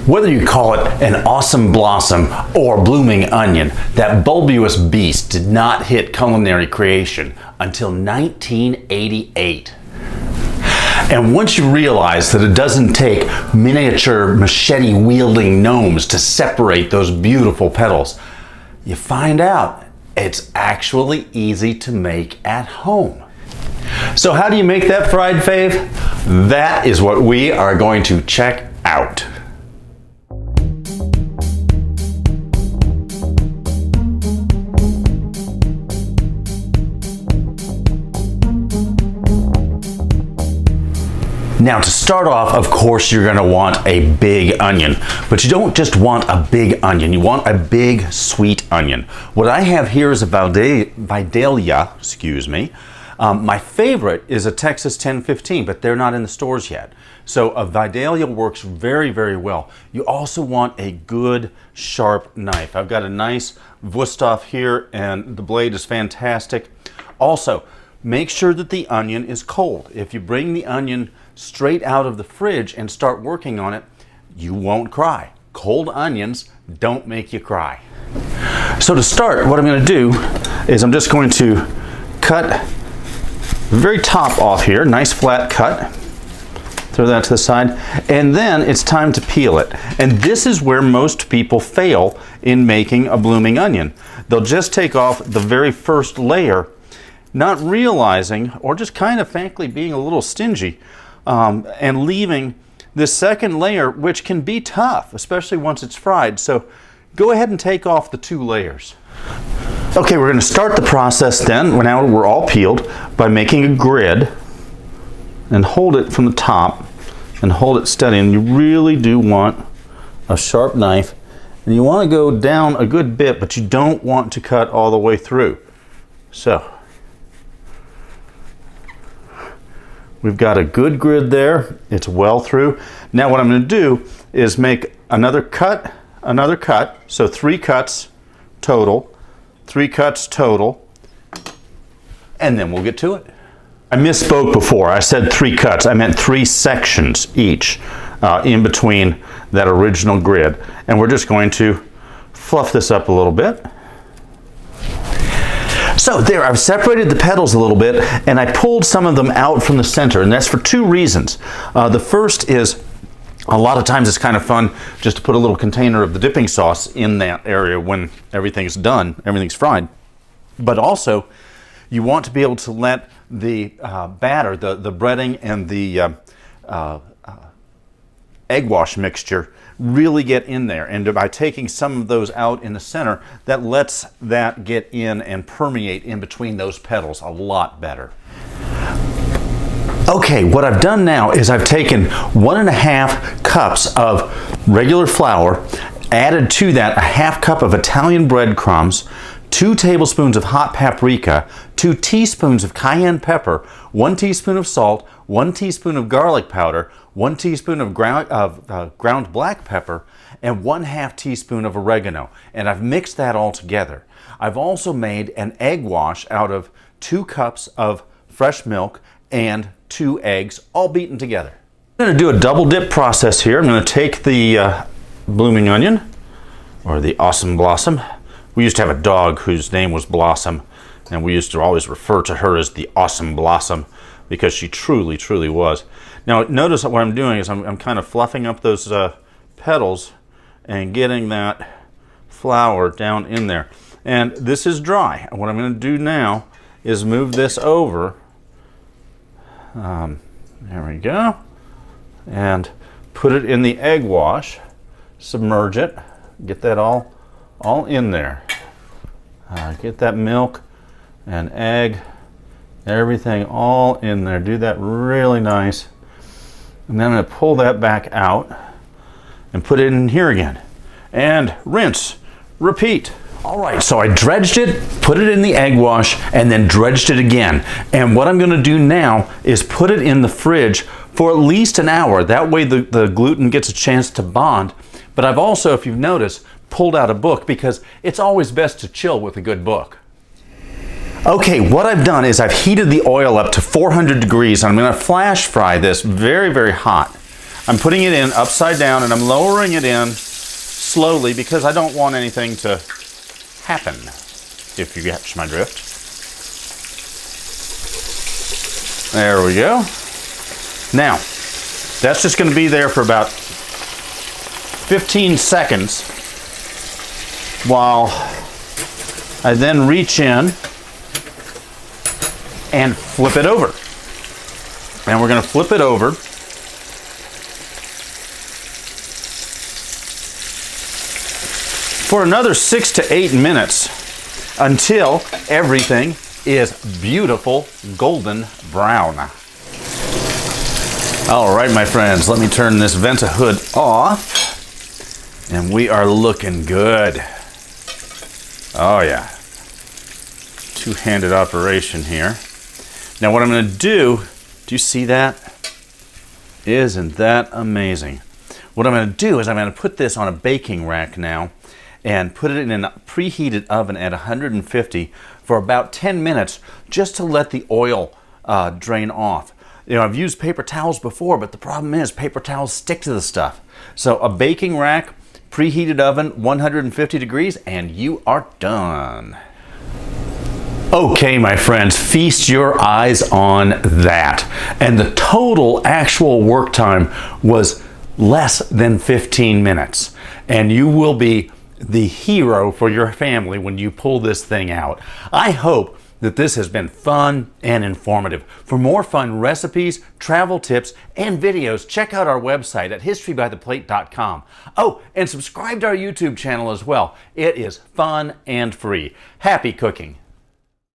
Whether you call it an awesome blossom or blooming onion, that bulbous beast did not hit culinary creation until 1988. And once you realize that it doesn't take miniature machete-wielding gnomes to separate those beautiful petals, you find out it's actually easy to make at home. So how do you make that fried fave? That is what we are going to check out. Now to start off, of course, you're going to want a big onion, but you don't just want a big onion, you want a big sweet onion. What I have here is a Vidalia, excuse me. My favorite is a Texas 1015, but they're not in the stores yet. So a Vidalia works very, very well. You also want a good sharp knife. I've got a nice Wusthof here and the blade is fantastic. Also, make sure that the onion is cold. If you bring the onion straight out of the fridge and start working on it, you won't cry. Cold onions don't make you cry. So to start, what I'm going to do is I'm just going to cut the very top off here, nice flat cut. Throw that to the side, and then it's time to peel it. And this is where most people fail in making a blooming onion. They'll just take off the very first layer, not realizing, or just kind of frankly being a little stingy, and leaving this second layer, which can be tough, especially once it's fried. So go ahead and take off the two layers. Okay, we're going to start the process then, now we're all peeled, by making a grid and hold it from the top and hold it steady. And you really do want a sharp knife, and you want to go down a good bit, but you don't want to cut all the way through. So we've got a good grid there. It's well through. Now what I'm going to do is make another cut, so 3 cuts total, 3 cuts total, and then we'll get to it. I misspoke before. I said 3 cuts. I meant 3 sections each in between that original grid. And we're just going to fluff this up a little bit. So there, I've separated the petals a little bit, and I pulled some of them out from the center, and that's for 2 reasons. The first is, a lot of times it's kind of fun just to put a little container of the dipping sauce in that area when everything's done, everything's fried. But also, you want to be able to let the batter, the breading and the egg wash mixture really get in there. And by taking some of those out in the center, that lets that get in and permeate in between those petals a lot better. Okay, what I've done now is I've taken 1½ cups of regular flour, added to that a ½ cup of Italian breadcrumbs, 2 tablespoons of hot paprika, 2 teaspoons of cayenne pepper, 1 teaspoon of salt, 1 teaspoon of garlic powder, 1 teaspoon of ground black pepper, and 1/2 teaspoon of oregano. And I've mixed that all together. I've also made an egg wash out of 2 cups of fresh milk and 2 eggs, all beaten together. I'm going to do a double dip process here. I'm going to take the blooming onion, or the awesome blossom. We used to have a dog whose name was Blossom, and we used to always refer to her as the awesome blossom because she truly, truly was. Now notice that what I'm doing is I'm kind of fluffing up those petals and getting that flour down in there. And this is dry. What I'm going to do now is move this over. There we go. And put it in the egg wash, submerge it, get that all in there. Get that milk and egg, everything all in there. Do that really nice. And then I'm going to pull that back out and put it in here again. And rinse, repeat. All right, so I dredged it, put it in the egg wash, and then dredged it again. And what I'm going to do now is put it in the fridge for at least an hour. That way the gluten gets a chance to bond. But I've also, if you've noticed, pulled out a book because it's always best to chill with a good book. Okay, what I've done is I've heated the oil up to 400 degrees. I'm going to flash fry this very, very hot. I'm putting it in upside down and I'm lowering it in slowly because I don't want anything to happen, if you catch my drift. There we go. Now, that's just going to be there for about 15 seconds while I then reach in and flip it over. And we're going to flip it over for another 6 to 8 minutes until everything is beautiful golden brown. All right, my friends, let me turn this Venta hood off, and we are looking good. Oh yeah, two-handed operation here. Now what I'm going to do you see that? Isn't that amazing? What I'm going to do is I'm going to put this on a baking rack now and put it in a preheated oven at 150 for about 10 minutes just to let the oil drain off. You know, I've used paper towels before, but the problem is paper towels stick to the stuff. So a baking rack, preheated oven, 150 degrees, and you are done. Okay, my friends, feast your eyes on that. And the total actual work time was less than 15 minutes. And you will be the hero for your family when you pull this thing out. I hope that this has been fun and informative. For more fun recipes, travel tips, and videos, check out our website at historybytheplate.com. Oh, and subscribe to our YouTube channel as well. It is fun and free. Happy cooking.